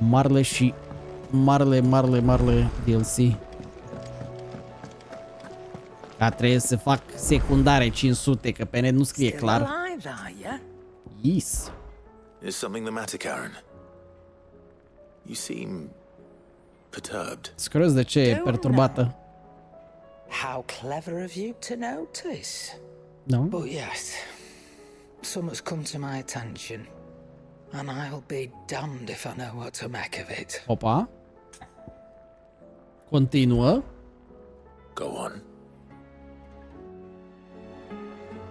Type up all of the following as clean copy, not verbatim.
Marle și marle DLC. A trebuie să fac secundare 500, că pe net nu scrie clar. Yes. Is something the matter, Karen? You seem perturbed. Scurios de ce e perturbată. How clever of you to notice. No? But yes, something's come to my attention, and I'll be damned if I know what to make of it. Opa. Continuă. Go on.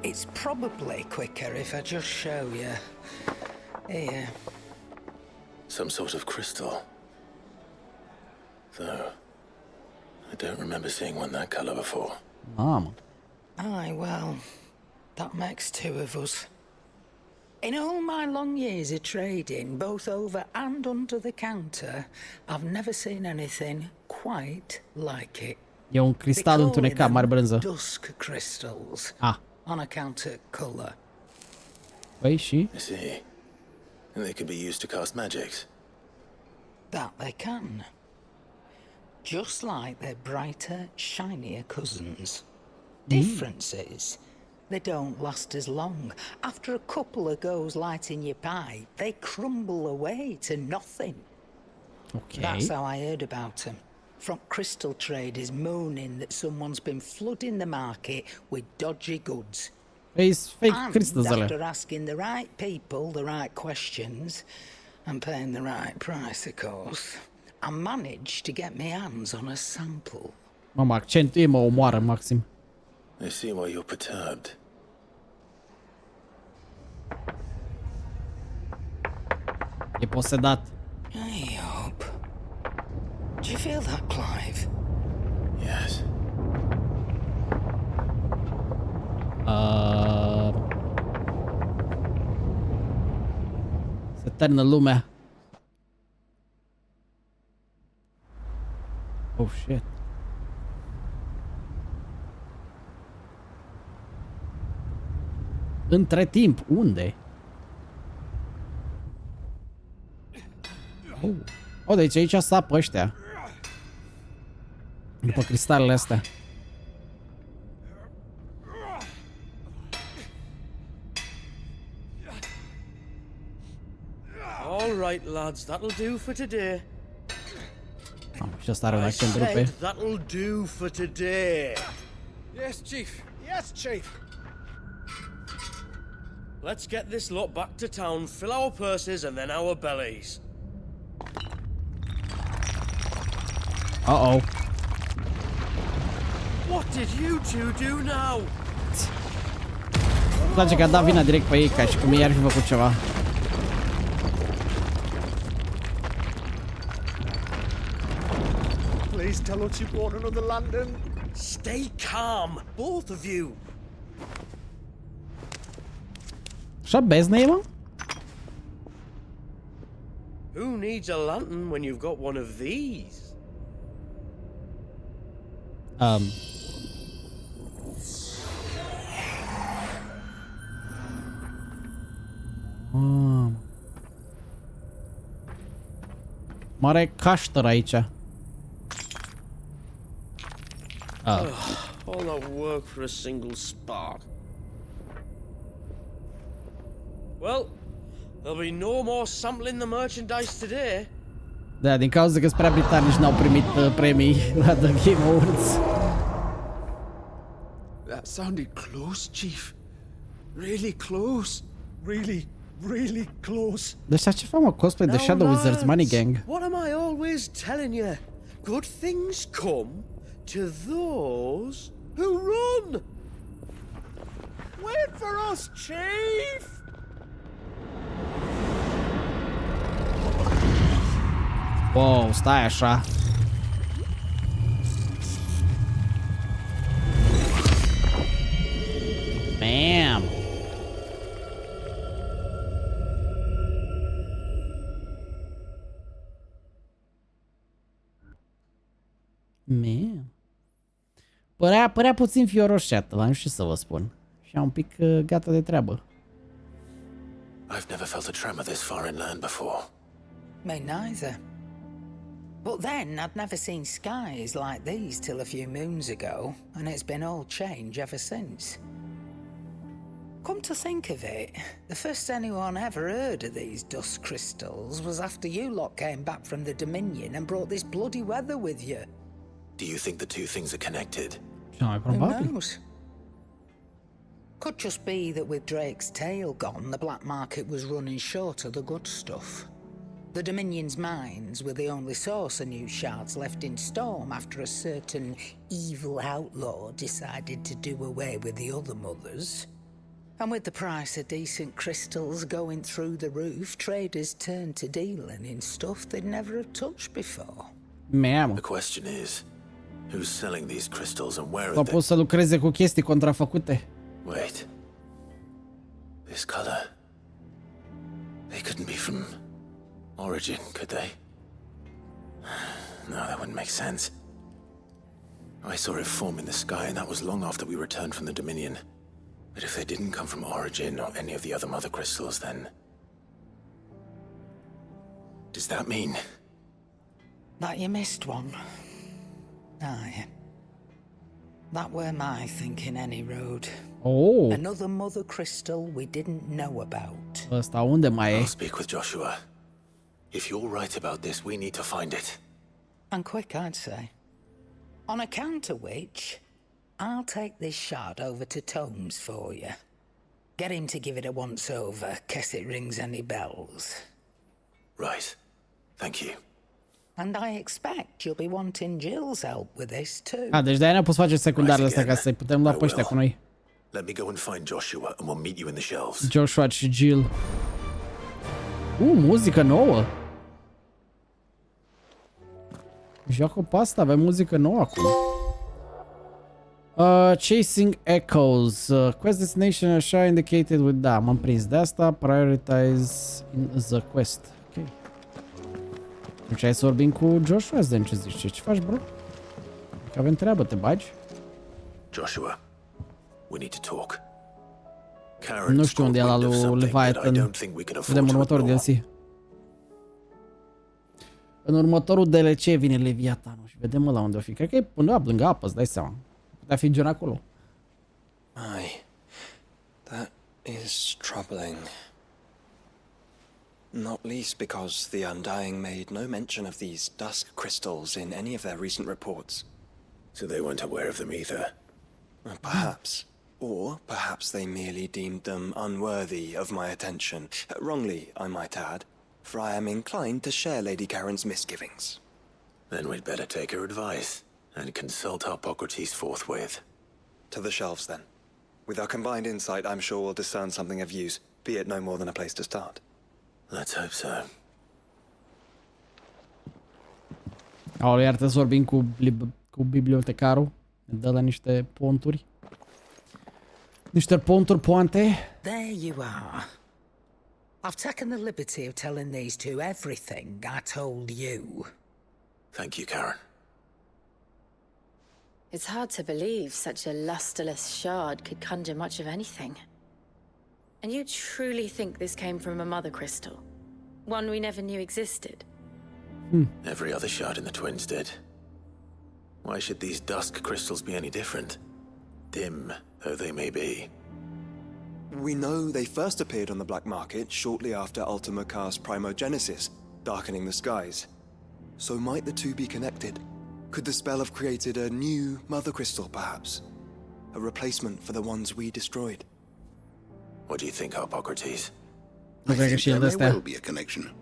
It's probably quicker if I just show you. Here. Some sort of crystal. Though, I don't remember seeing one that color before. Mamă. Aye, well, that makes two of us. In all my long years of trading, both over and under the counter, I've never seen anything quite like it. E un cristal întunecat, mare brânză. Dusk crystals. Ah. On account of color. Păi și? I see. And they could be used to cast magics. That they can. Just like their brighter, shinier cousins. Difference is, they don't last as long. After a couple of goes lighting your pipe, they crumble away to nothing. Okay. That's how I heard about them. From crystal traders moaning that someone's been flooding the market with dodgy goods. It's fake And crystals alea. after asking the right people the right questions and paying the right price, of course, I managed to get my hands on a sample. Mamă, accentul ei mă omoară, maxim. I see why you're perturbed. E posedat. I hope. Do you feel that, Clive? Yes. Se termină lumea. Oh shit. Între timp, unde? Oh, deci aici sapă ăștia. După cristalele astea. All right, lads, that'll do for today. Și ăsta are un I accent rupe. said that'll do for today. Yes, Chief. Yes, Chief. Let's get this lot back to town, fill our purses and then our bellies. Uh-oh. What did you two do now? Îmi place că a dat vina direct pe ei, ca și cum ei ar fi făcut ceva. Please tell us you bought another lantern. Stay calm, both of you. Așa beznă e, mă? Who needs a lantern when you've got one of these? Mare cașter aici. All that work for a single spark. Well, there'll be no more sampling the merchandise today. Da, din cauza că spre britanici n-au primit premii la The Game Awards. That sounded close, Chief. Really close. Really close. Deci ce fac, mă? Cosplay de Shadow Wizards Money Gang. What am I always telling you? Good things come to those who run. Wait for us, Chief. Wow, stai așa. Bam. Man. Părea puțin fioroșat, la nu știu să vă spun. Și am un pic gata de treabă. I've never felt a tremor this far inland before. Me neither. But then I'd never seen skies like these till a few moons ago, and it's been all change ever since. Come to think of it, the first anyone ever heard of these dust crystals was after you lot came back from the Dominion and brought this bloody weather with you. Do you think the two things are connected? Cel mai Who probabil. knows? Could just be that with Drake's tail gone, the black market was running short of the good stuff. The Dominion's mines were the only source of new shards left in Storm after a certain evil outlaw decided to do away with the other mothers. And with the price of decent crystals going through the roof, traders turned to dealing in stuff they'd never have touched before. Mamă. The question is, who's selling these crystals and where S-au are they? pus să lucreze cu chestii contrafăcute. Wait. This color. They couldn't be from Origin, could they? No, that wouldn't make sense. I saw it form in the sky, and that was long after we returned from the Dominion. But if they didn't come from Origin or any of the other mother crystals, then... Does that mean... That you missed one. Aye. That were my thinking any road. Oh, Another mother crystal we didn't know about. ăsta unde mai e? I'll speak with Joshua. If you're right about this, we need to find it. And quick, I'd say. On account of which, I'll take this shard over to Tomes for you. Get him to give it a once-over, case it rings any bells. Right. Thank you. And I expect you'll be wanting Jill's help with this too. Deci de-aia ne-a pus face secundarele astea ca să-i putem lua pe ăștia cu noi. Let me go and find Joshua and we'll meet you in the shelves. Joshua și Jill. Muzică nouă. Joacă pe asta, avem muzică nouă acum. Chasing Echoes. Quest destination așa indicated with... Da, m-am prins de asta. Prioritize in the quest. Ok. Deci hai să vorbim cu Joshua, Zen, ce zici? Ce faci, bro? Că avem treabă, te bagi? Joshua, we need to talk. Nu știu unde e la lui Leviathan. Vedem următorul DLC. În următorul DLC vine Leviathanul și vedem ăla unde o fi. Cred că e undeva lângă apă, îți dai seama. Putea fi gen acolo. Aye, that is troubling. Not least because the Undying made no mention of these dusk crystals in any of their recent reports. So they weren't aware of them either. Perhaps. Or perhaps they merely deemed them unworthy of my attention. Wrongly, I might add, for I am inclined to share Lady Karen's misgivings. Then we'd better take her advice and consult Hippocrates forthwith. To the shelves, then. With our combined insight, I'm sure we'll discern something of use, be it no more than a place to start. Let's hope so. Aoleu, iar trebuie să vorbim cu bibliotecarul. Ne dă la niște ponturi. Niște ponturi poante. There you are. I've taken the liberty of telling these two everything I told you. Thank you, Karen. It's hard to believe such a lusterless shard could conjure much of anything. And you truly think this came from a mother crystal? One we never knew existed? Every other shard in the Twins did. Why should these dusk crystals be any different? Dim though they may be. We know they first appeared on the black market shortly after Ultima Cast Primogenesis, darkening the skies. So might the two be connected? Could the spell have created a new mother crystal, perhaps? A replacement for the ones we destroyed? What do you think, Hippocrates? Nu cred că și el de astea. Be a connection.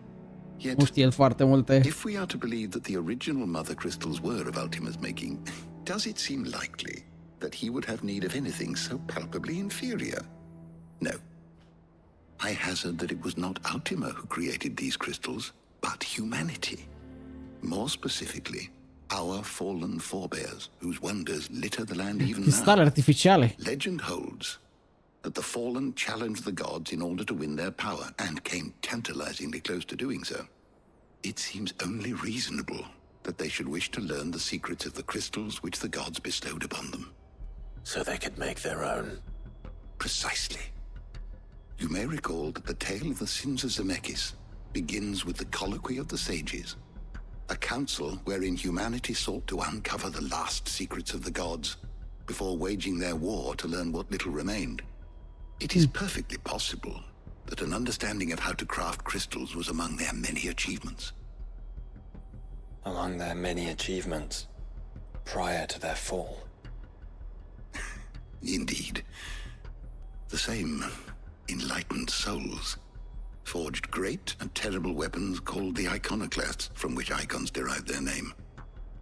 Yet, Nu știe el foarte multe. if we are to believe that the original mother crystals were of Ultima's making, does it seem likely that he would have need of anything so palpably inferior? No. I hazard that it was not Ultima who created these crystals, but humanity. More specifically, our fallen forebears, whose wonders litter the land even Cristale now. artificiale. Legend holds that the fallen challenged the gods in order to win their power, and came tantalizingly close to doing so. It seems only reasonable that they should wish to learn the secrets of the crystals which the gods bestowed upon them. So they could make their own. Precisely. You may recall that the tale of the sins of Zemeckis begins with the colloquy of the sages, a council wherein humanity sought to uncover the last secrets of the gods before waging their war to learn what little remained. It is perfectly possible that an understanding of how to craft crystals was among their many achievements. Among their many achievements, prior to their fall. Indeed. The same enlightened souls forged great and terrible weapons called the iconoclasts, from which icons derive their name.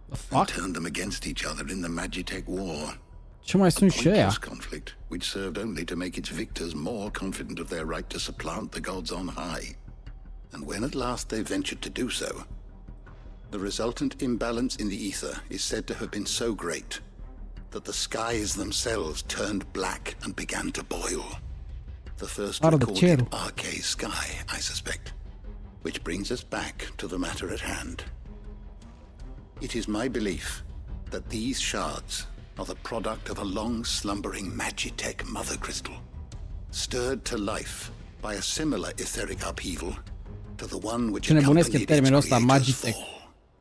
The fuck? And turned them against each other in the Magitech War. Ce mai sunt și ăia? Pointless conflict, which served only to make its victors more confident of their right to supplant the gods on high. And when at last they ventured to do so, the resultant imbalance in the ether is said to have been so great that the skies themselves turned black and began to boil. The first recorded arcade sky, I suspect. Which brings us back to the matter at hand. It is my belief that these shards are the product of a long-slumbering Magitech mother crystal, stirred to life by a similar etheric upheaval to the one which accompanied its creator's fall.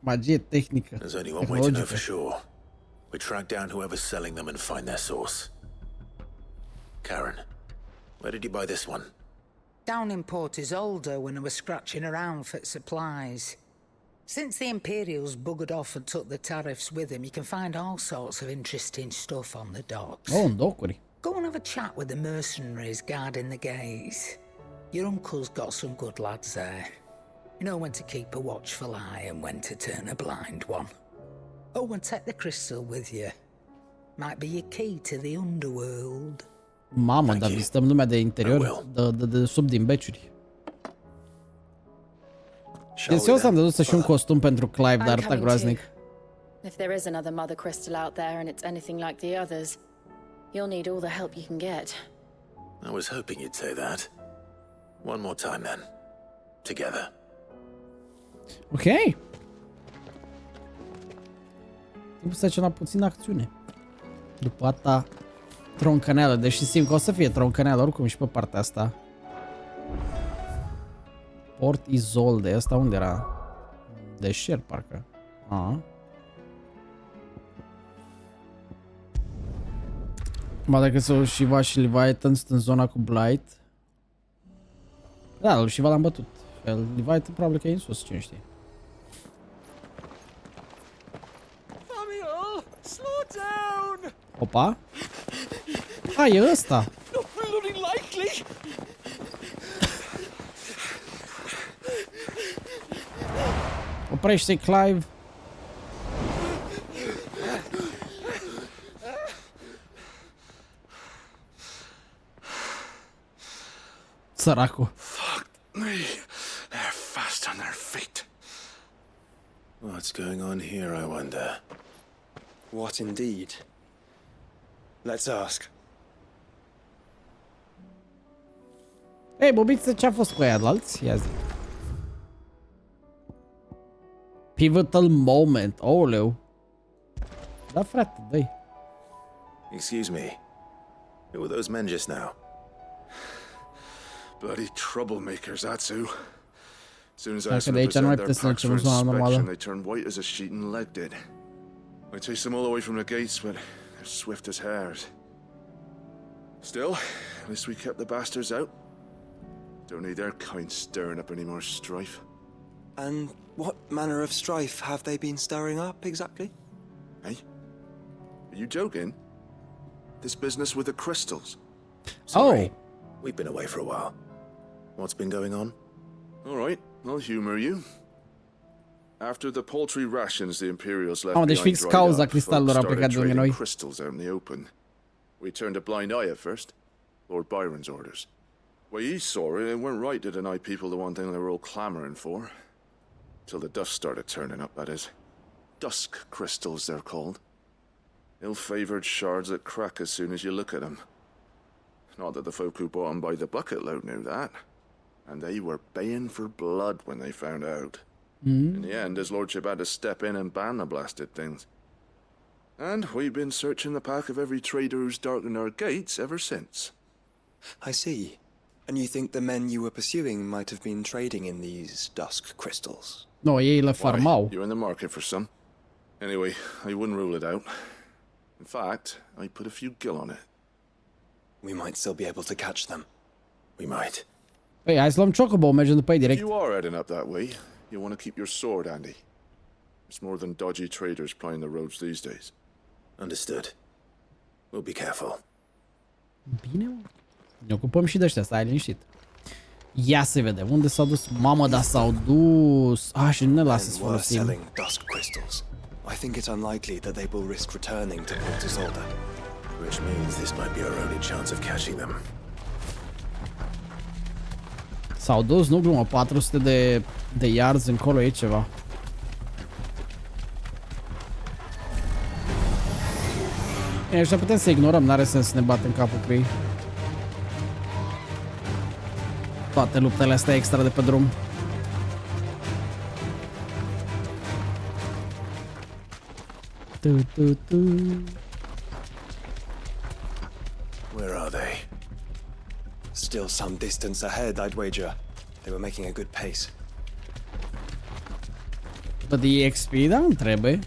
Magie tehnică. There's only one way to know for sure. We track down whoever's selling them and find their source. Karen, where did you buy this one? Down in Port Isolde when I was scratching around for supplies. Since the Imperials buggered off and took the tariffs with them, you can find all sorts of interesting stuff on the docks. Oh, în docuri. Go and have a chat with the mercenaries guarding the gates. Your uncle's got some good lads there. You know when to keep a watchful eye and when to turn a blind one. Oh, and take the crystal with you. Might be your key to the underworld. Mamă, dar vizităm lumea de interior, de sub din beciuri. Deci eu s-am dedus și un costum pentru Clive, dar arăta groaznic. If there is another mother crystal out there and it's anything like the others, you'll need all the help you can get. I was hoping you'd say that. One more time then. Together. Ok. Timpul să facem la puțină acțiune. După asta troncaneală, deși simt că o să fie troncaneală oricum și pe partea asta. Port Isolde, ăsta unde era? Deșert, parcă. Ba dacă să Shiva și Leviathan sunt în zona cu Blight. Da, lui Shiva l-am bătut. Leviathan probabil că e în sus, cine știe. Opa! E ăsta! Oprește-i, Clive! Săracul! Fuck me! They're fast on their feet. What's going on here, I wonder? What indeed? Let's ask. Ei, Bobiță, ce-a fost cu aia de alți? Ia zi. Pivotal moment, oleu. Da, frate, dă-i. Excuse me. Who were those men just now? Bloody troublemakers, that's who. As soon as I Dacă de aici nu mai puteți să mergem în zona normală. they turned white as a sheet and leg did. I chased them all away from the gates, but they're swift as hares. Still, at least we kept the bastards out. Don't need their kind stirring up any more strife. And what manner of strife have they been stirring up exactly? Hey? Are you joking? This business with the crystals? Sorry. We've been away for a while. What's been going on? All right, I'll humor you. After the paltry rations the Imperials left deci fix behind cauza dried up, cristalelor a folks plecat started de lângă trading noi. crystals out in the open. We turned a blind eye at first. Lord Byron's orders. Well, he saw it, it weren't right to deny people the one thing they were all clamoring for. Till the dust started turning up, that is. Dusk crystals, they're called. Ill-favored shards that crack as soon as you look at them. Not that the folk who bought them by the bucket load knew that. And they were baying for blood when they found out. In the end, his lordship had to step in and ban the blasted things. And we've been searching the pack of every trader who's darkened our gates ever since. I see. And you think the men you were pursuing might have been trading in these dusk crystals? No, ei le Why, farmau. you're in the market for some. Anyway, I wouldn't rule it out. In fact, I put a few gil on it. We might still be able to catch them. We might. Păi, hai să luăm Chocobo, mergem după ei If direct. you are heading up that way, you want to keep your sword handy. It's more than dodgy traders plying the roads these days. Understood. We'll be careful. Bine, mă. Ne ocupăm și de ăștia, stai liniștit. Ia să vedem, unde s-au dus? Mamă, dar s-au dus. Ah, și nu ne lasă să Men were folosim. selling dusk crystals. I think it's unlikely that they will risk returning to Port Isolde. Which means this might be our only chance of catching them. S-au dus, nu glumă, 400 de yards încolo e ceva. Bine, ăștia putem să ignorăm, n-are sens să ne batem capul cu ei. Toate luptele astea extra de pe drum. Where are they? Still some distance ahead, I'd wager. They were making a good pace. But the XP, da, nu trebuie.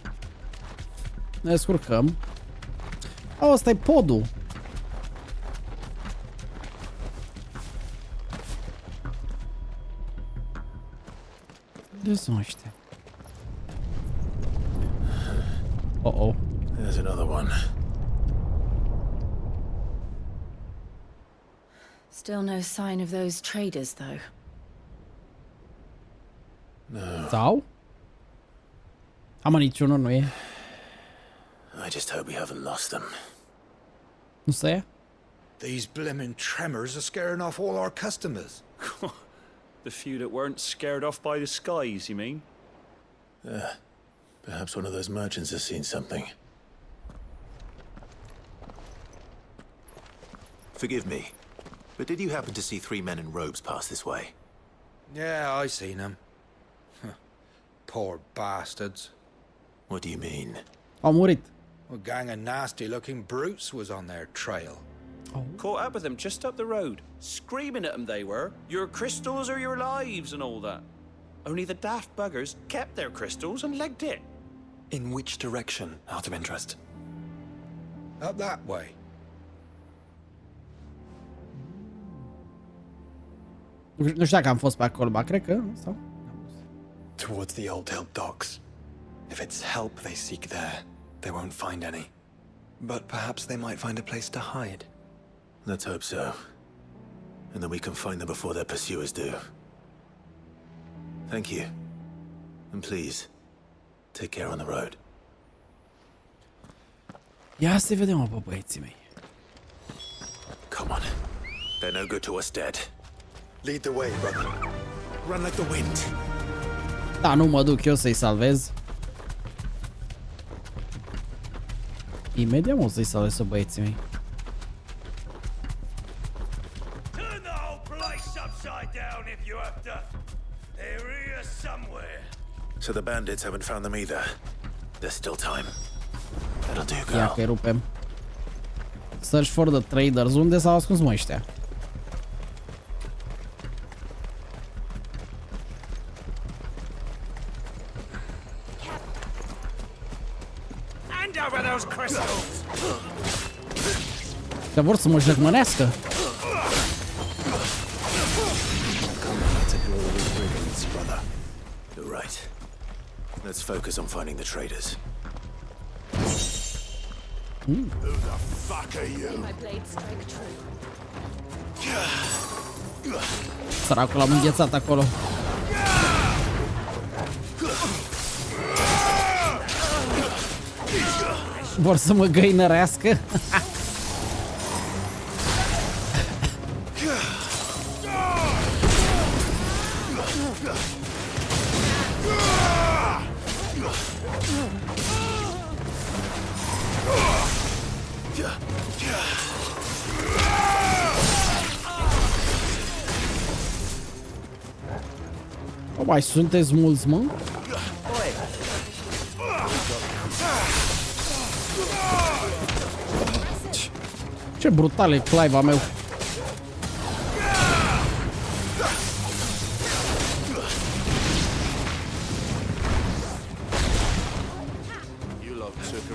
Ne descurcăm. Oh, ăsta e podul. Unde sunt ăștia? Uh-oh. There's another one. Still no sign of those traders, though. Sau? Am niciunul, nu e. I just hope we haven't lost them. Nu se ia? These blimmin' tremors are scaring off all our customers. The few that weren't scared off by the skies, you mean? Perhaps one of those merchants has seen something. Forgive me, but did you happen to see 3 men in robes pass this way? Yeah, I seen them. Poor bastards. What do you mean? Au murit. A gang of nasty-looking brutes was on their trail. Caught up with them just up the road, screaming at them they were, your crystals are your lives and all that. Only the daft buggers kept their crystals and legged it. In which direction, out of interest? Up that way. Nu știu dacă am fost pe acolo, ba, cred că, sau? Towards the Old Hill docks. If it's help they seek there, they won't find any. But perhaps they might find a place to hide. Let's hope so. And then we can find them before their pursuers do. Thank you. And please, take care on the road. Ia să vedem, mă, băieții mei. Come on. They're no good to us dead. Lead the way, brother. Run like the wind. Da, nu mă duc eu să-i salvez. Imediat o să-i salvez pe băieții mei. Turn the whole place upside down if you have to. They're here somewhere. So the bandits haven't found them either. There's still time. That'll do, Ia girl. că-i rupem. Search for the traders. Unde s-au ascuns, mă, ăștia? Hand over those crystals. Că vor să mă jăgmănească. You're right. Let's focus on finding the traders. Who the fuck are you? My blade strike true. Săracul l-am înghețat acolo. Vor să mă găinărească. O, mai sunteți mulți, mă? Ce brutal e Clive-a meu.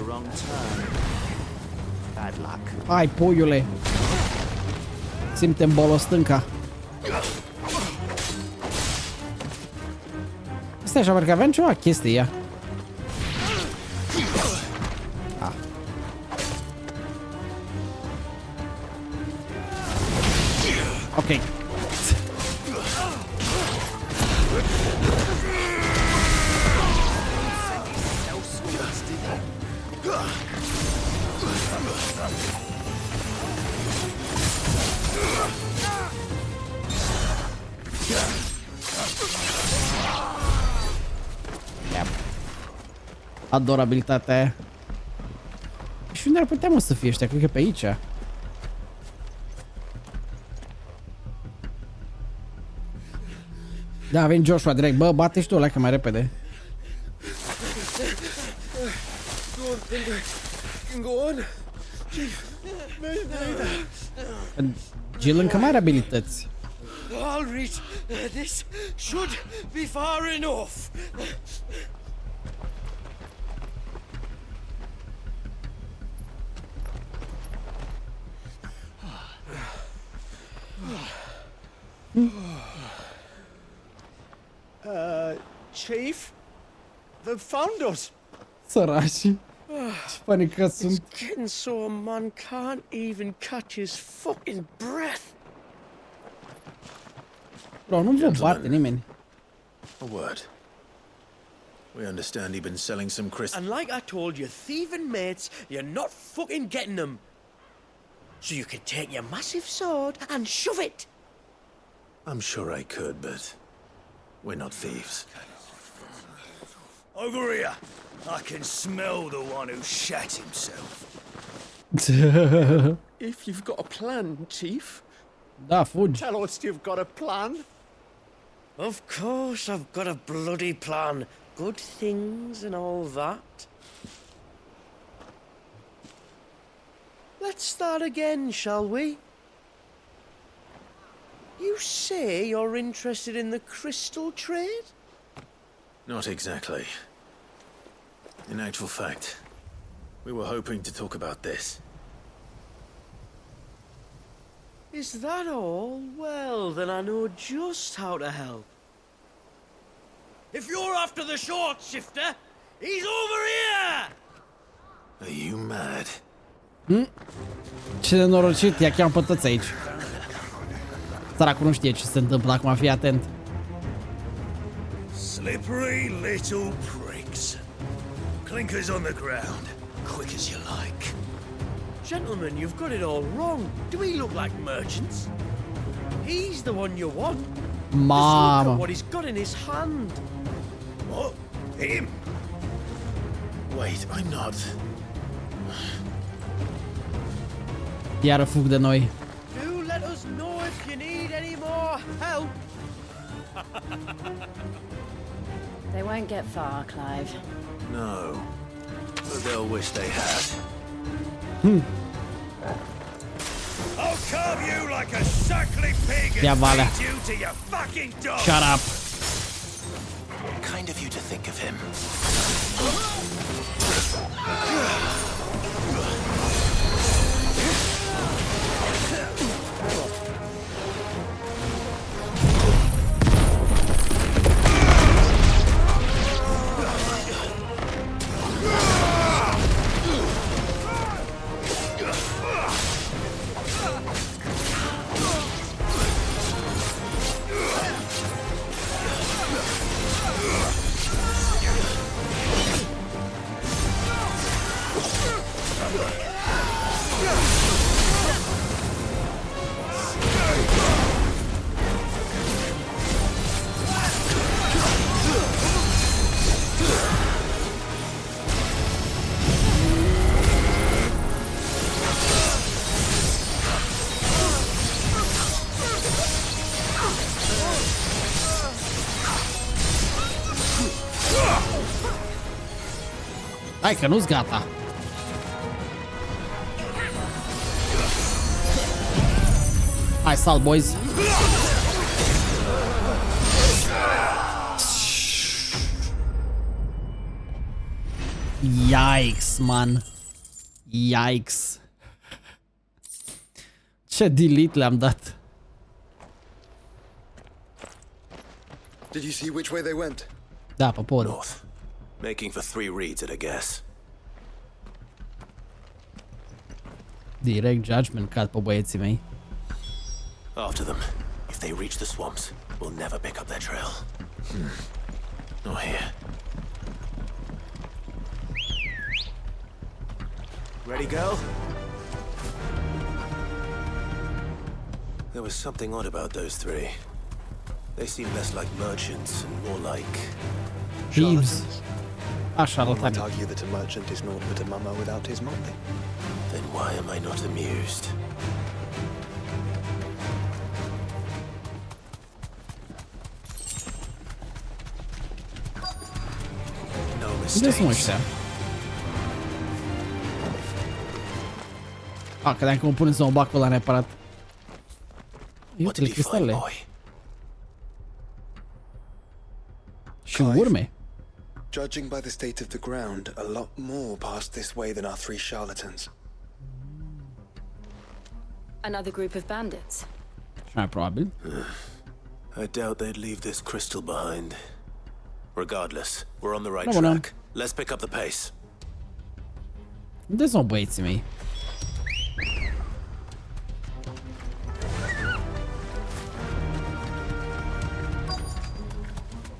wrong turn. Bad luck. Hai, puiule. Simte-mi bolul stânca. Stai așa, parcă aveam ceva chestie ea. Ah. Ok. Adorabilitatea aia. Și unde ar putea, mă, să fie ăștia? Cred că pe aici. Da, vine Joshua direct. Bă, bate și tu ăla că mai repede. Jill încă mai are abilități. I'll reach. This should be far enough. Chief, they've found us. Sărași. Ce panicați sunt. It's getting so a man can't even catch his fucking breath. Bro, nu vă bate nimeni. A word. We understand you've been selling some crystals. And like I told you, thieving mates, you're not fucking getting them. So you can take your massive sword and shove it. I'm sure I could, but we're not thieves. Over here. I can smell the one who shat himself. If you've got a plan, Chief. Da, fugi. Tell us you've got a plan. Of course I've got a bloody plan. Good things and all that. Let's start again, shall we? You say you're interested in the crystal trade? Not exactly. In actual fact, we were hoping to talk about this. Is that all? Well, then I know just how to help. If you're after the short shifter, he's over here! Are you mad? Ce nenorocit, ia cheam pe toți aici. Săracul nu știe ce se întâmplă acum, fii atent. Slippery little pricks. Clinkers on the ground. Quick as you like. Gentlemen, you've got it all wrong. Do we look like merchants? He's the one you want. Mamă. Just look at what he's got in his hand. What? Him? Wait, I'm not. Iară fug de noi. Do let us know if you need any more help. They won't get far, Clive. No. But they'll wish they had. I'll carve you like a suckling pig Yeah, and Vale. feed you to your fucking dog. Shut up. Kind of you to think of him. Hai că nu-s gata. Hai, sal, boys. Yikes, man. Yikes. Ce delete le-am dat. Did you see which way they went? Da, pe pod. North. Making for 3 reads at a guess. Direct judgment cad pe băieții mei. After them. If they reach the swamps, we'll never pick up their trail. Not here. Ready, girl? There was something odd about those 3. They seemed less like merchants and more like... Thieves. I might Șarlatani. argue that a merchant is naught but a mummer without his money. Then why am I not amused? No Unde sunt mistakes. ăștia? Credeam că mă pune să mă bag pe ăla neapărat. What Uite-le did you find, cristalele. boy? Și urme. Judging by the state of the ground, a lot more passed this way than our 3 charlatans. Another group of bandits. Și mai probabil. I doubt they'd leave this crystal behind. Regardless, we're on the right No, no. track. Let's pick up the pace. Unde sunt băieții mei?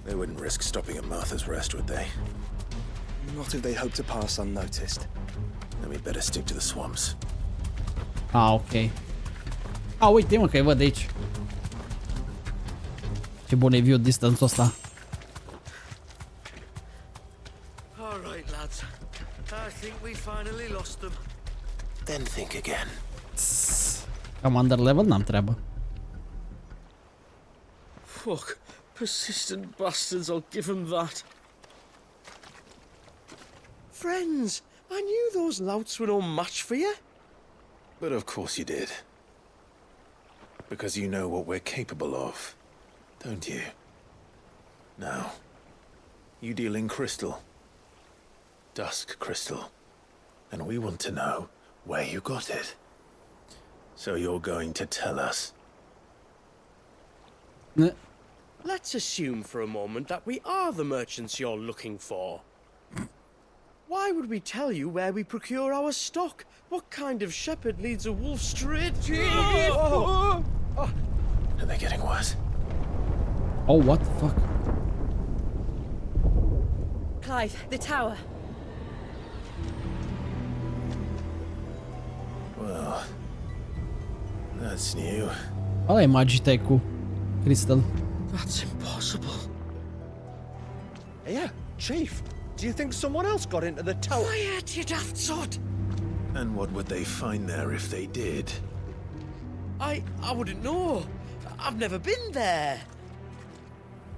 They wouldn't risk stopping at Martha's Rest, would they? Not if they hope to pass unnoticed. Then we'd better stick to the swamps. Ok. Uite mă că îi văd de aici. Ce bun e view distance-ul ăsta. All right, lads. I think we finally lost them. Then think again. Cam under level, n-am treabă. Fuck. Persistent bastards, I'll give them that. Friends, I knew those louts were no match for you. But of course you did. Because you know what we're capable of, don't you? Now, you deal in crystal. Dusk crystal. And we want to know where you got it. So you're going to tell us. Let's assume for a moment that we are the merchants you're looking for. Why would we tell you where we procure our stock? What kind of shepherd leads a wolf straight to... And they're getting worse. Oh, what the fuck? Clive, the tower. Well, that's new. Ăla e Magitech cu Crystal. That's impossible. Yeah, Chief. Do you think someone else got into the tower? Quiet, you daft sod! And what would they find there if they did? I wouldn't know. I've never been there.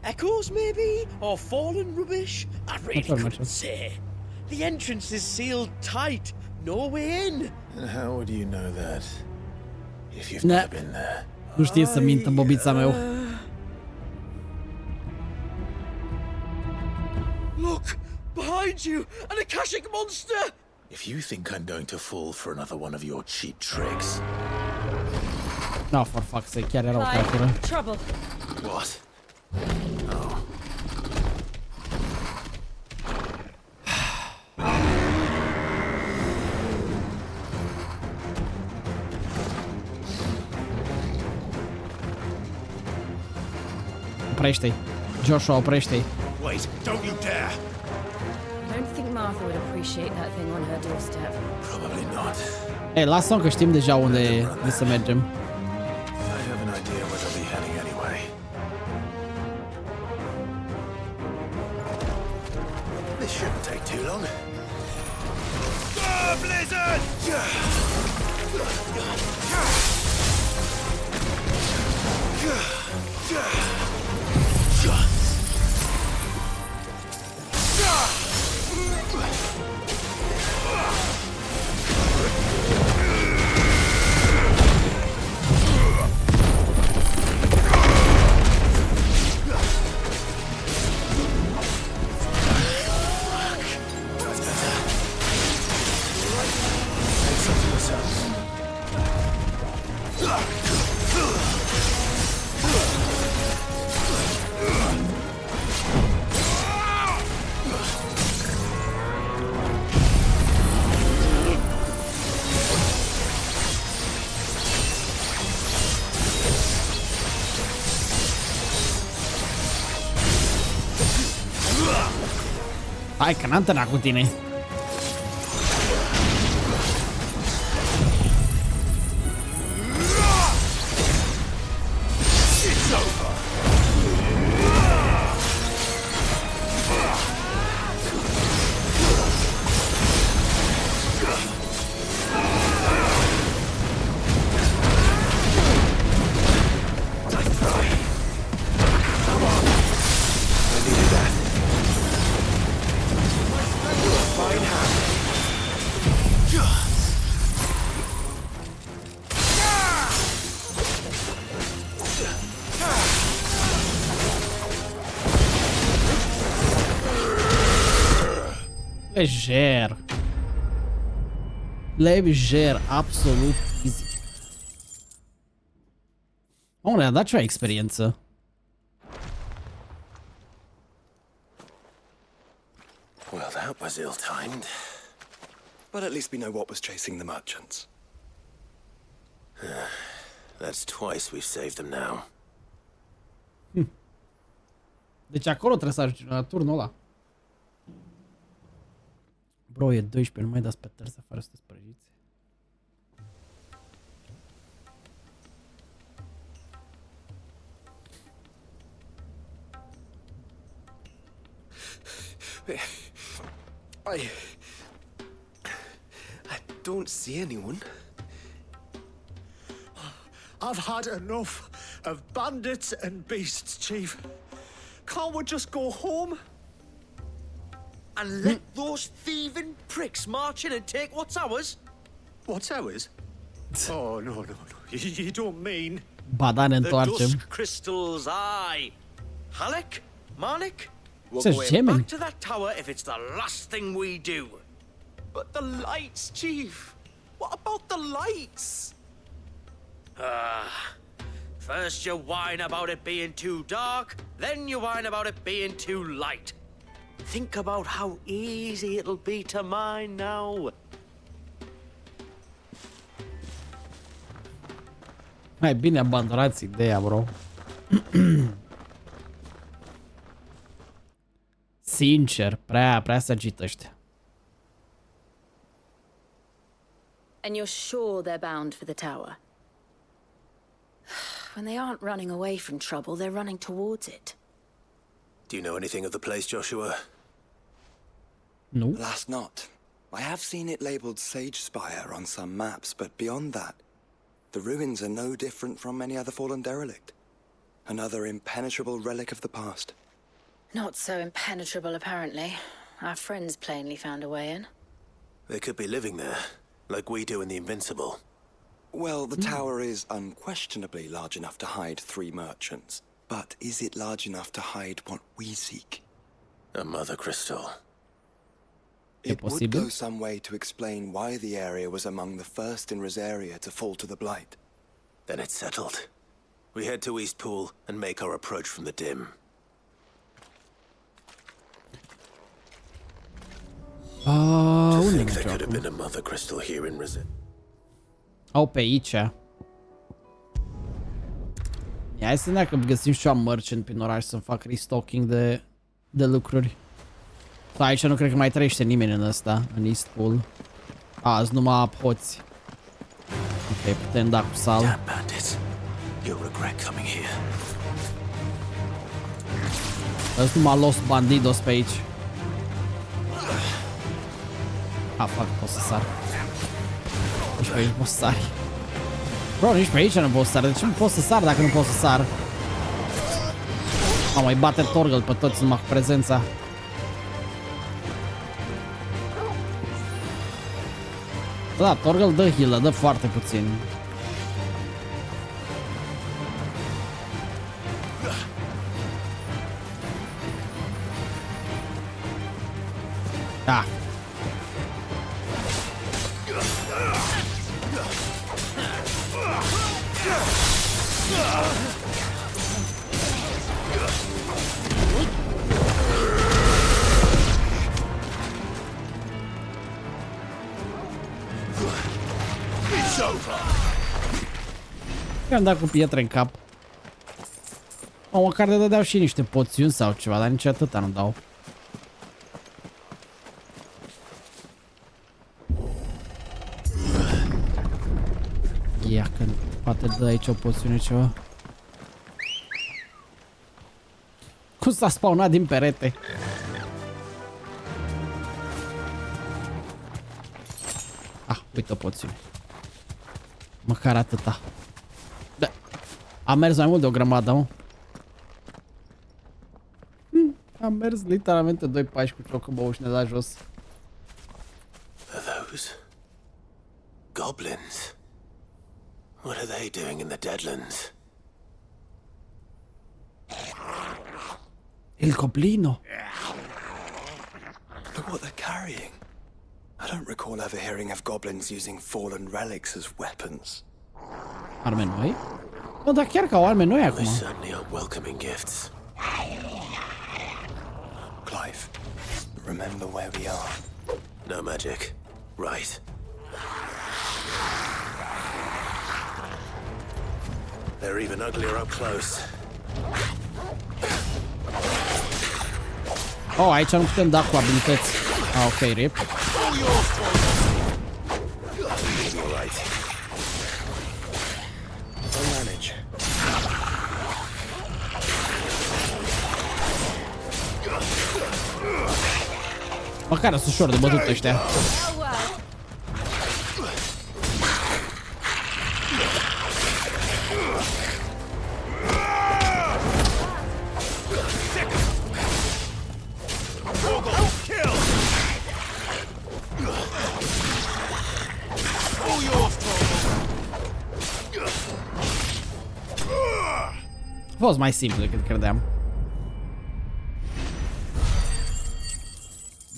Echoes, maybe? Or fallen rubbish? I really couldn't say. The entrance is sealed tight. No way in. And how would you know that? If you've never been there. Nu știe să mintă bobița meu. Look! Behind you! An Akashic monster! If you think I'm going to fall for another one of your cheap tricks. No, for fuck's sake, chiar era o Clive, creatură. trouble. What? Oh. Oprește-i. Joshua, oprește-i. Wait, don't you dare! I don't think Martha would appreciate that thing on her doorstep. Probably not. Ei, lasă-o că știm deja unde să mergem. I have an idea where they'll be heading anyway. This shouldn't take too long. Ah, Blizzard! That's better. Hai că n-am tănat cu tine. Lejer. Lejer, absolut easy. Omule, a dat ceva experiență. Well, that was ill-timed. But at least we know what was chasing the merchants. That's twice we've saved them now. Deci acolo trebuie să ajungi la turnul ăla. Bro, e 12, nu mai dați pe terți afară să te sprăjiți. I don't see anyone. I've had enough of bandits and beasts, Chief. Can't we just go home? And let those thieving pricks march in and take what's ours? What's ours? Oh, no. You don't mean... Ba da, ne The întoarcem. dusk crystals, aye. Halleck? Marnik? We're Says going Gemini. back to that tower if it's the last thing we do. But the lights, Chief. What about the lights? First you whine about it being too dark, then you whine about it being too light. Think about how easy it'll be to mine now. Mai bine abandonați ideea, bro. Sincer, prea se agită ăștia. And you're sure they're bound for the tower? When they aren't running away from trouble, they're running towards it. Do you know anything of the place, Joshua? Nu? Last not. I have seen it labeled Sage Spire on some maps, but beyond that, the ruins are no different from any other fallen derelict. Another impenetrable relic of the past. Not so impenetrable, apparently. Our friends plainly found a way in. They could be living there, like we do in the Invincible. Well, the tower is unquestionably large enough to hide 3 merchants. But is it large enough to hide what we seek? A mother crystal. It would go some way to explain why the area was among the first in Rosaria to fall to the Blight. Then it's settled. We head to Eastpool and make our approach from the dim. To think there could have been a mother crystal here in Rosaria. Au pe aici. Ia să ne că găsim și eu merchant prin oraș să-mi fac restocking de lucruri. Sau aici nu cred că mai trăiește nimeni în ăsta, în Eastpool. Azi numai hoți. Ok, putem da cu sal. Damn bandits. You'll regret coming here. Azi numai Los Bandidos pe aici. Fuck, pot să sar. Nici pe aici pot să sari. Bro, nici pe aici nu pot să sar. De ce nu pot să sar dacă nu pot să sar? Mai bate Torgal pe toți numai cu prezența. Da, Torgal dă heal, dă foarte puțin. Da. I-am dat cu pietre în cap. Măcar de dădeau și niște poțiuni sau ceva, dar nici atâta nu dau. Ia că poate dă aici o poțiune ceva. Cum s-a spawnat din perete? Ah, uite o poțiune. Măcar atâta. Da. Am mers mai mult de o grămadă, mă. Am mers literalmente 2 pași cu ciocobou și ne da jos. Are those goblins? What are they doing in the Deadlands? Il goblino. Look what they're carrying. I don't recall ever hearing of goblins using fallen relics as weapons. Arme noi? Bă, dar chiar că au arme noi acum. They certainly aren't welcoming gifts. Clive, remember where we are. No magic. Right. They're even uglier up close. Oh, aici nu putem da cu abilități. Ah, ok, rip. You're right. I'll manage. Măcar sunt ușor de bătut ăștia. A fost mai simplu decât credeam.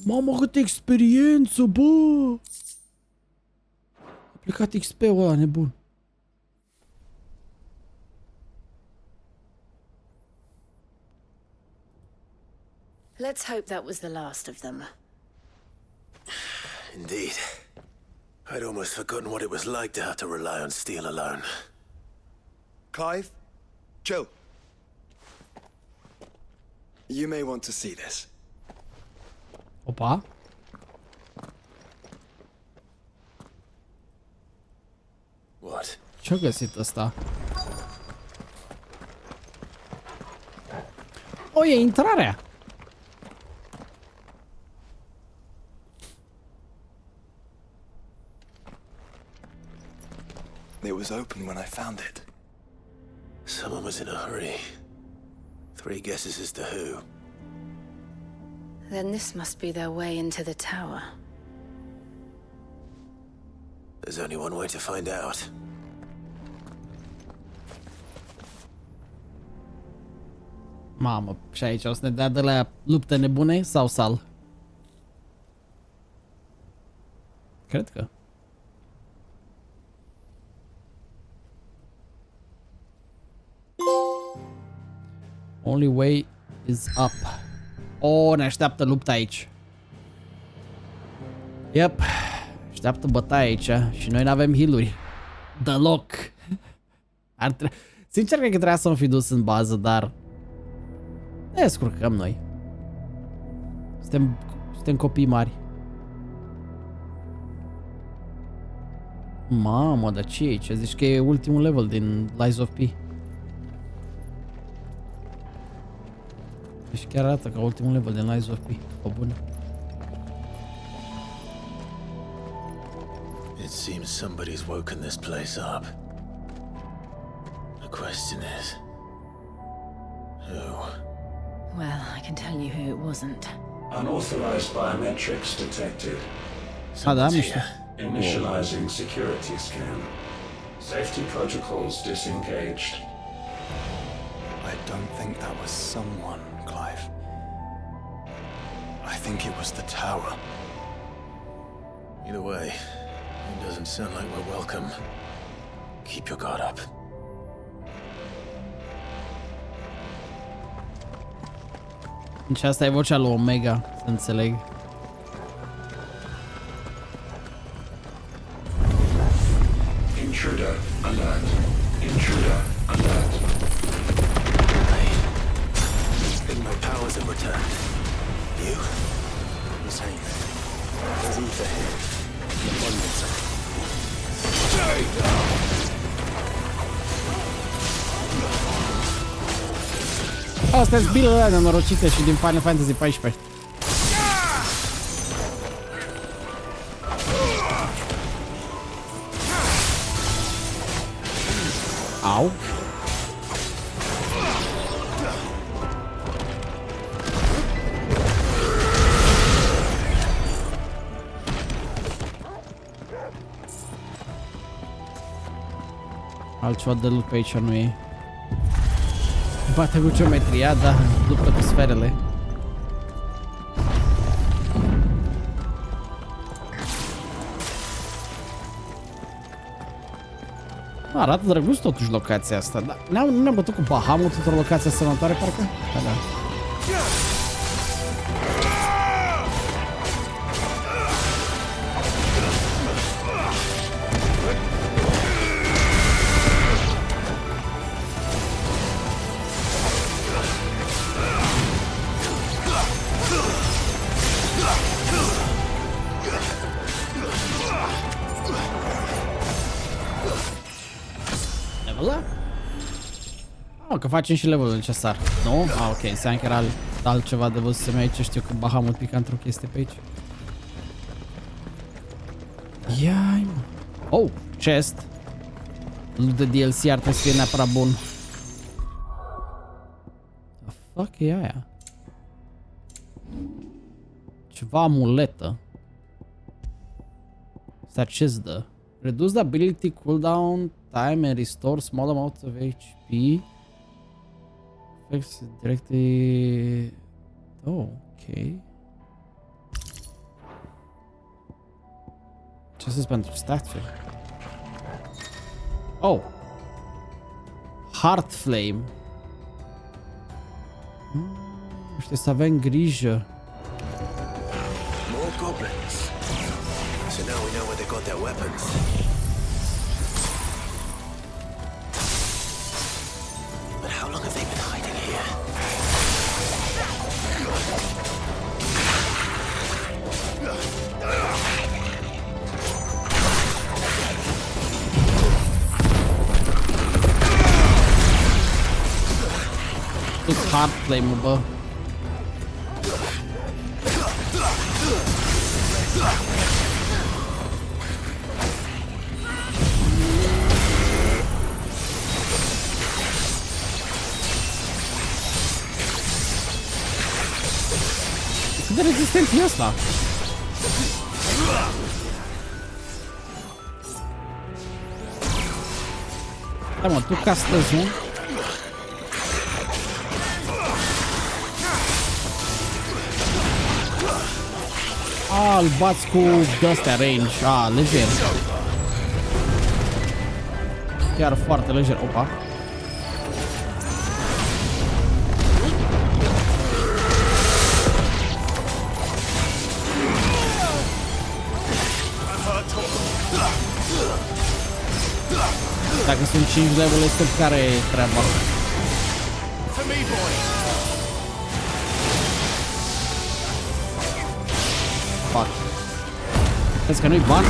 Mamă, câtă experiență, bă! A plecat XP-ul ăla nebun. Let's hope that was the last of them. Indeed. I'd almost forgotten what it was like to have to rely on steel alone. Clive, Joe. You may want to see this. Opa. What? Ce-a găsit ăsta? O, e intrarea! It was open when I found it. Someone was in a hurry. 3 guesses as to who. Then this must be their way into the tower. There's only one way to find out. Mamă, și aici o să ne dea de la lupte nebune sau sal? Cred că. Only way is up. Oh, ne așteaptă lupta aici. Yep. Așteaptă bătaie aici și noi n-avem heal-uri. Deloc. Sincer, cred că trebuia să mă fi dus în bază, dar ne descurcăm noi. Suntem copii mari. Mamă, dar ce e aici? Zici că e ultimul level din Lies of P. Deci chiar arată ca ultimul level din Lies of P. O bună. It seems somebody's woken this place up. The question is, who? Well, I can tell you who it wasn't. Unauthorized biometrics detected. Someone's here. Initializing security scan. Safety protocols disengaged. I don't think that was someone, Clive. I think it was the tower. Either way, it doesn't sound like we're welcome. Keep your guard up. Deci asta e vocea lui Omega, să înțeleg. Intruder alert. Intruder alert. I think my powers have returned. You? The same. There's ether here. An abundance of it. Astea sunt bilele alea nenorocite și din Final Fantasy 14. Au. Altceva de loot pe aici nu e. Bate cu geometria, dar luptă cu sferele. Arată drăguț totuși locația asta, dar nu ne-am bătut cu Bahamut într-o locație asemănătoare, parcă? Da. Că facem și levelul necesar, nu? Ok, înseamnă că era altceva de văzut aici, știu că Bahamut pica într-o chestie pe aici. Iai, mă. Oh, chest. Loot de DLC ar trebui să fie neapărat bun. The fuck e aia? Ceva amuletă. Asta ce-ți dă? Reduce the ability cooldown time and restore small amounts of HP. Directly. Oh, ok. Ce sunt pentru statue? Oh. Heart Flame. Știu să avem grijă. More goblins. So now we know where they got their weapons. But how long have they been hiding here? It's Heart Flame, bă. Cât de rezistent e ăsta? Da, mă, tu castezi, nu? Îl bați cu de-astea range, lejer. Chiar foarte lejer, opa. Dacă sunt 5 level, este care e treaba. Fuck. Crezi că nu-i ban?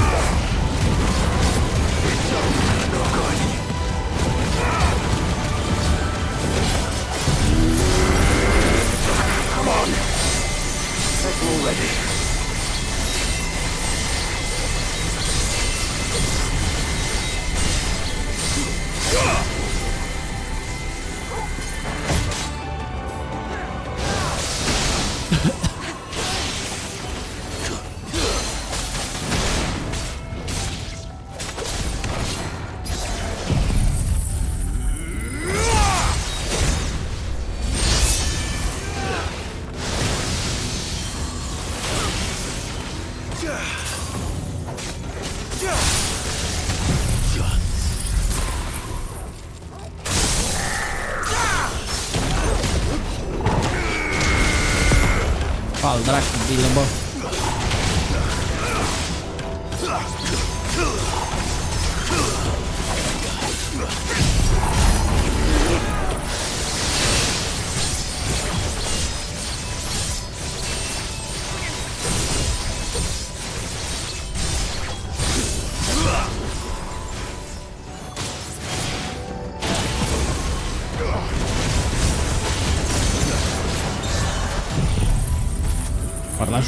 Al dracu, bine, bă.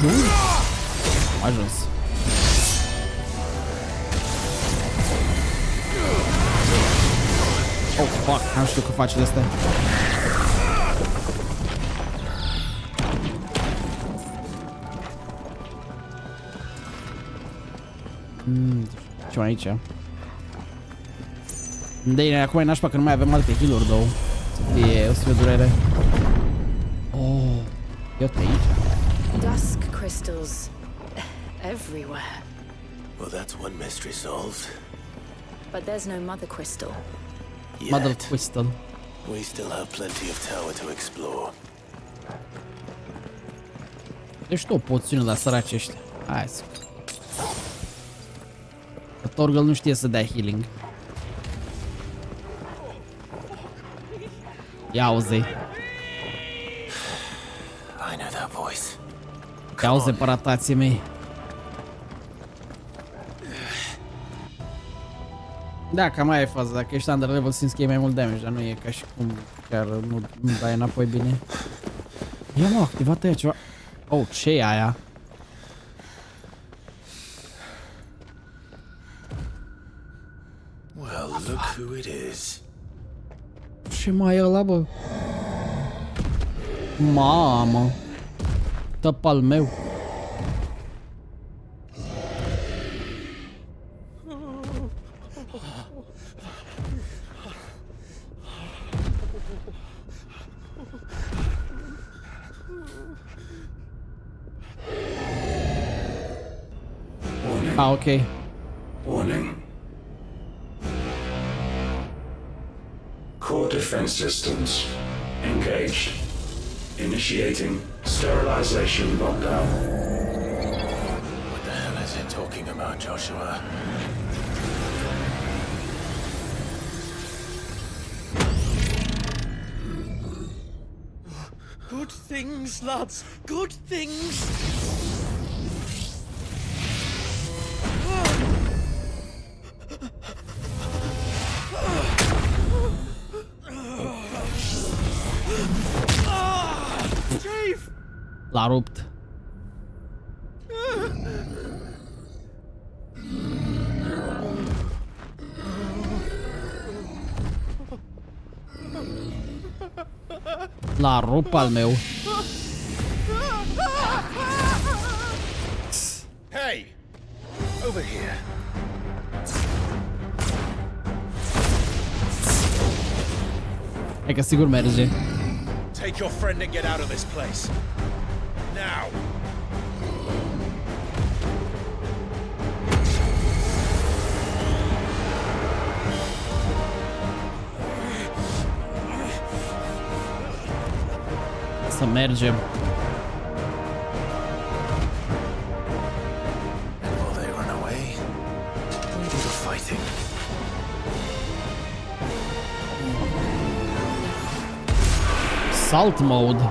ajuns? Am ajuns. Oh, fuck, nu știu că face de astea. Ce mai aici? De acum e nașpa că nu mai avem alte heal-uri, două. O să fie durere. Oh, iată aici. Dusk crystals everywhere. Well, that's one mystery solved. But there's no mother crystal. Mother crystal. We still have plenty of tower to explore. Deci tu o poțiune la săraci ăștia. Hai să... Torgal nu știe să dea healing. Ia auzi. I know that voice. Ia auzi, paratații mei. Da, cam aia e faza. Dacă ești under level, simți că e mai mult damage, dar nu e ca și cum chiar nu dai înapoi bine. Ia mă, activat aia ceva. Oh, ce e aia? Well, look who it is. Ce mai e ăla, bă? Mamă. Tăp al meu. Ah, ok. Warning. Core defense systems engaged. Initiating sterilization lockdown. What the hell is it talking about, Joshua? Good things, lads. Good things. L-a rupt. L-a rupt al meu. Hey! Over here. Hai că sigur merge. Take your friend and get out of this place. Now! Să mergem. And will they run away? We do the fighting. Salt mode.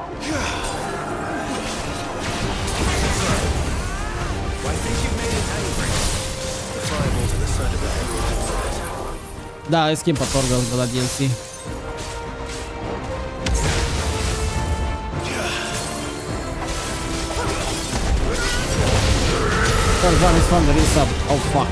Da, e schimb pe Torgal de la DLC. Torgal is from the resub. Oh fuck.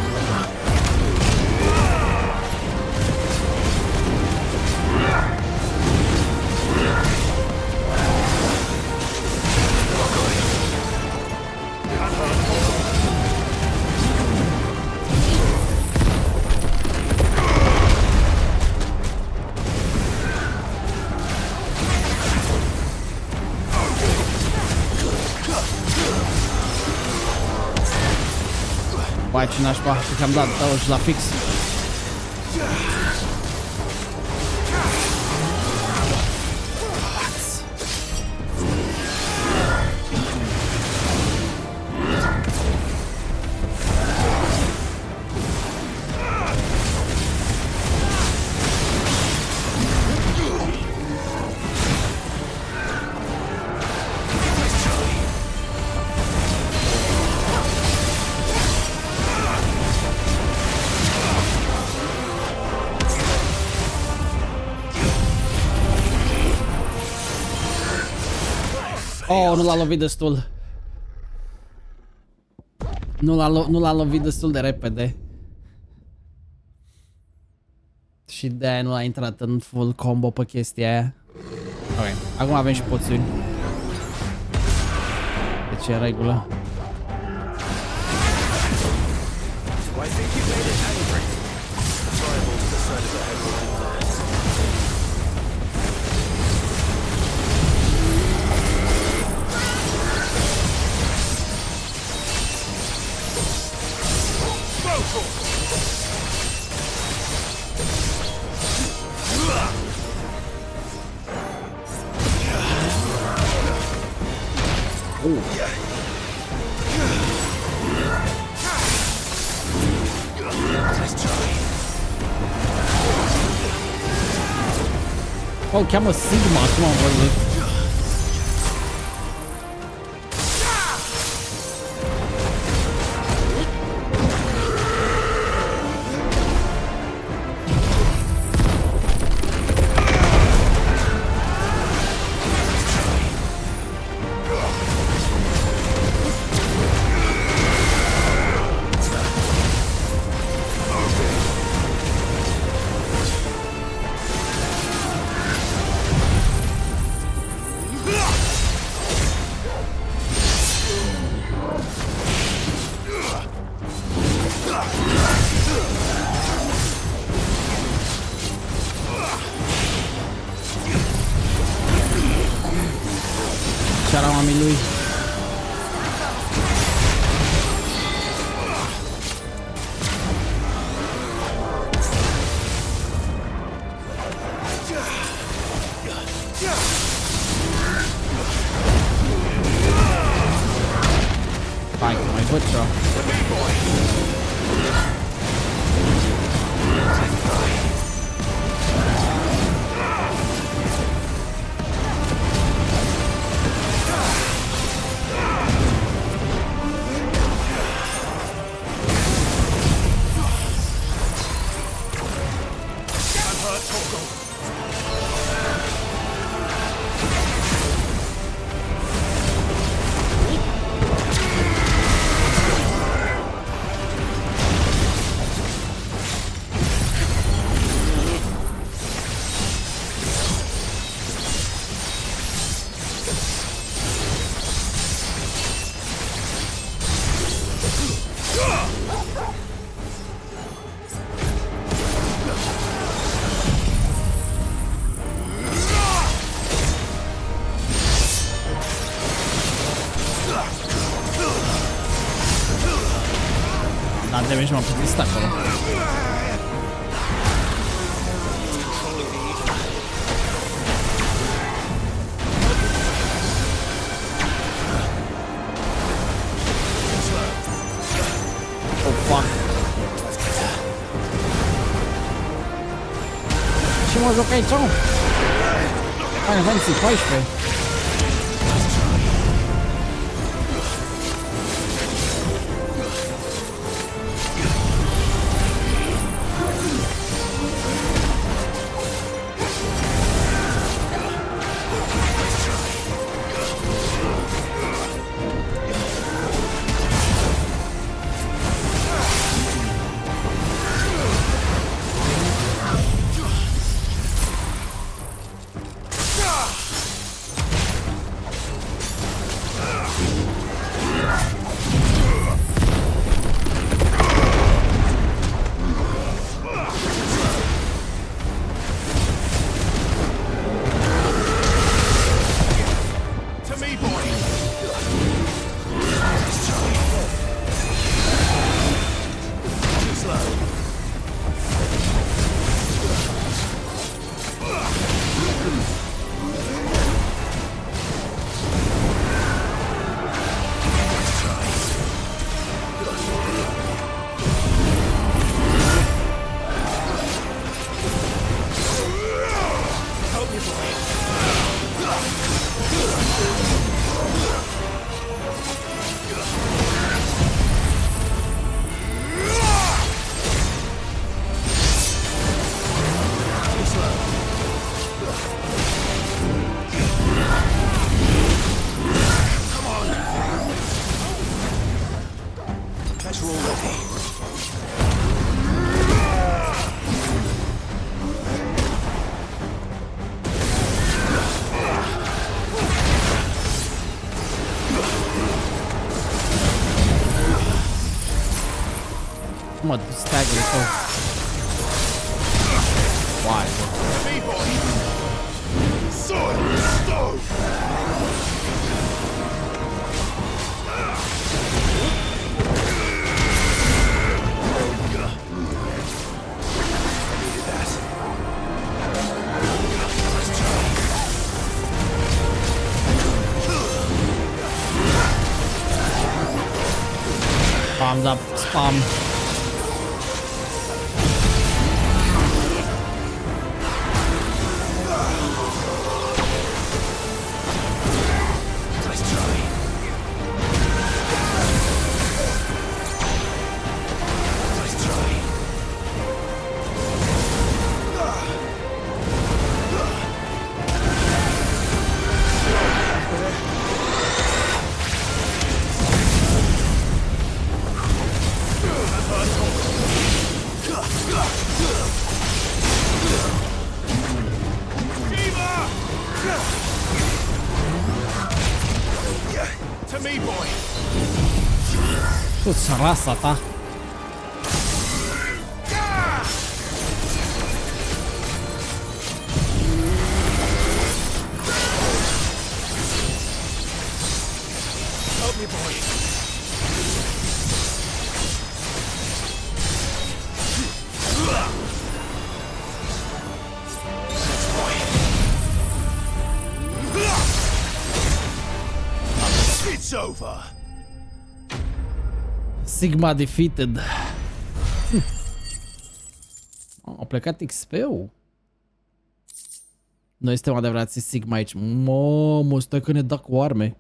Vai, ce nașpa, că am dat dodge la fix. Oh, nu l-a lovit destul. Nu l-a lovit destul de repede. Și de-aia nu a intrat în full combo pe chestia aia. Ok, acum avem și poțiuni. Deci e în regulă. Oh, cheamă Sigma, acum am văzut. Damage m-am putut sta acolo. Oh, fuck. Ce mă joc aici, mă? Final Fantasy 14. better already. Mă, stagul tău. Why? Spammed up, spam. Tu-ți rasa ta. Help me, boy. It's over. Sigma defeated. A plecat XP-ul. Noi suntem adevărații Sigma aici. Mamă, stai că ne dă cu arme.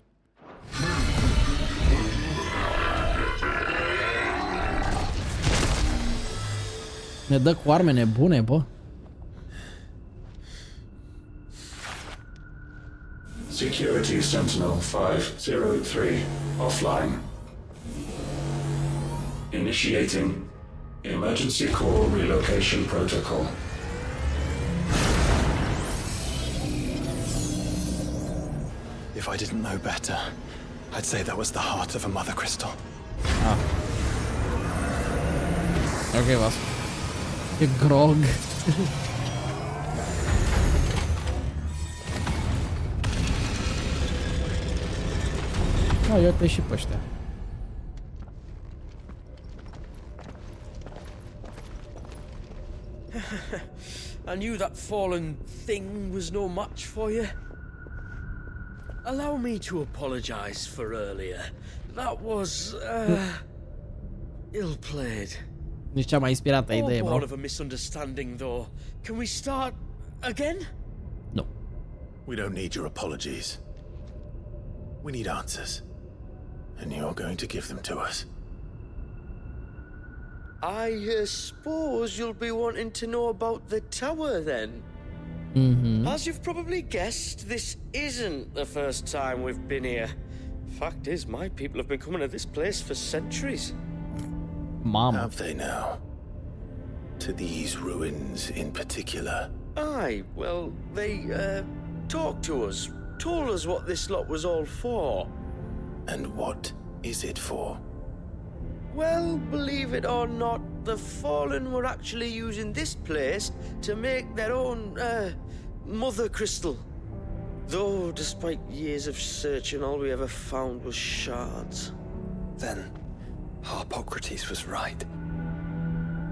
Ne dă cu arme nebune, bă. Security Sentinel 503 offline. Initiating emergency call relocation protocol. If I didn't know better, I'd say that was the heart of a mother crystal. Ah. Ok, vas. E grog. Ah, uite și pe ăștia. I knew that fallen thing was no match for you. Allow me to apologize for earlier. That was, ill-played. Nici cea mai inspirată idee, bro. All of a misunderstanding, though. Can we start again? No. We don't need your apologies. We need answers. And you're going to give them to us. I suppose you'll be wanting to know about the tower, then? Mm-hmm. As you've probably guessed, this isn't the first time we've been here. Fact is, my people have been coming to this place for centuries. Mom. Have they now? To these ruins in particular? Aye, well, they, talked to us, told us what this lot was all for. And what is it for? Well, believe it or not, the Fallen were actually using this place to make their own, mother crystal. Though, despite years of searching, all we ever found was shards. Then, Harpocrates was right.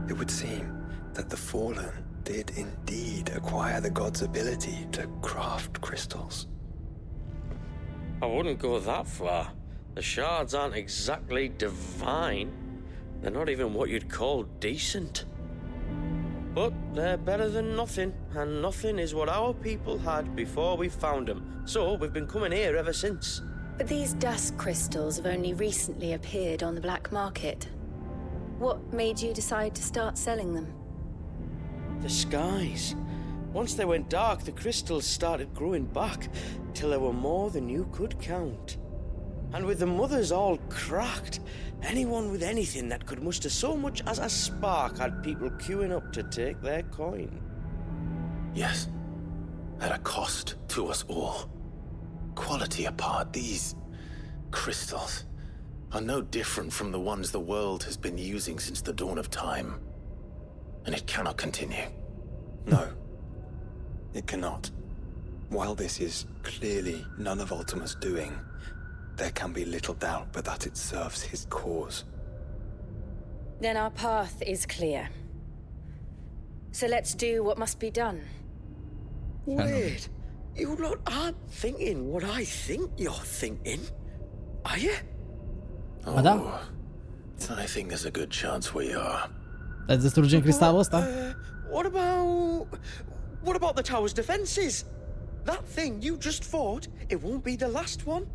It would seem that the Fallen did indeed acquire the god's ability to craft crystals. I wouldn't go that far. The shards aren't exactly divine. They're not even what you'd call decent. But they're better than nothing, and nothing is what our people had before we found them. So we've been coming here ever since. But these dust crystals have only recently appeared on the black market. What made you decide to start selling them? The skies. Once they went dark, the crystals started growing back, till there were more than you could count. And with the mothers all cracked, anyone with anything that could muster so much as a spark had people queuing up to take their coin. Yes, at a cost to us all. Quality apart, these crystals are no different from the ones the world has been using since the dawn of time. And it cannot continue. No, it cannot. While this is clearly none of Ultima's doing, there can be little doubt but that it serves his cause. Then our path is clear. So let's do what must be done. Wait, you lot aren't thinking what I think you're thinking, are you? Oh, I think there's a good chance we are. Let's distrugem cristalul ăsta? What about the tower's defenses? That thing you just fought, it won't be the last one.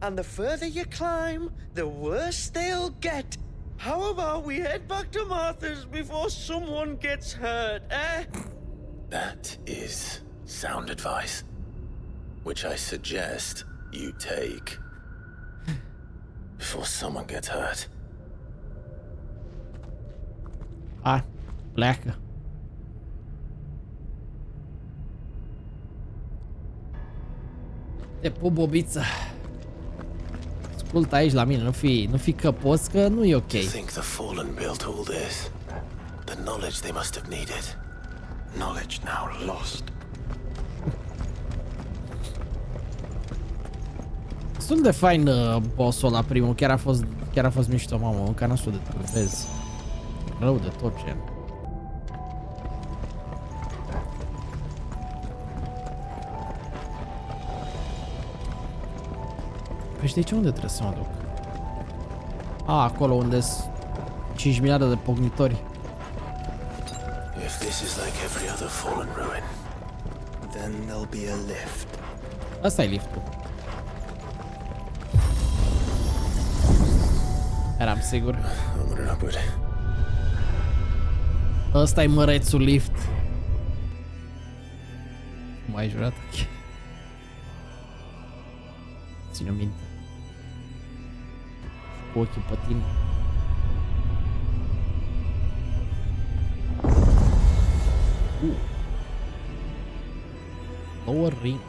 And the further you climb, the worse they'll get. How about we head back to Martha's before someone gets hurt, eh? That is sound advice, which I suggest you take before someone gets hurt. Hai, pleacă. Te pup, bobiță. Ascultă aici la mine, nu fi căpoț, că nu e ok. To think the Fallen built all this. The knowledge they must have needed. Knowledge now lost. Sunt de fain bossul ăla primul, chiar a fost mișto, mamă, încă nasul de tot, vezi. Rău de tot, gen. Păi știi ce, unde trebuie să mă duc? Acolo unde-s 5 miliarde de pognitori. If this is like every other fallen ruin, then there'll be a lift. Asta e liftul. Eram sigur. Ăsta e mărețul lift. M-ai jurat? Ține-o minte. Cu ochii pe tine. Lower ring.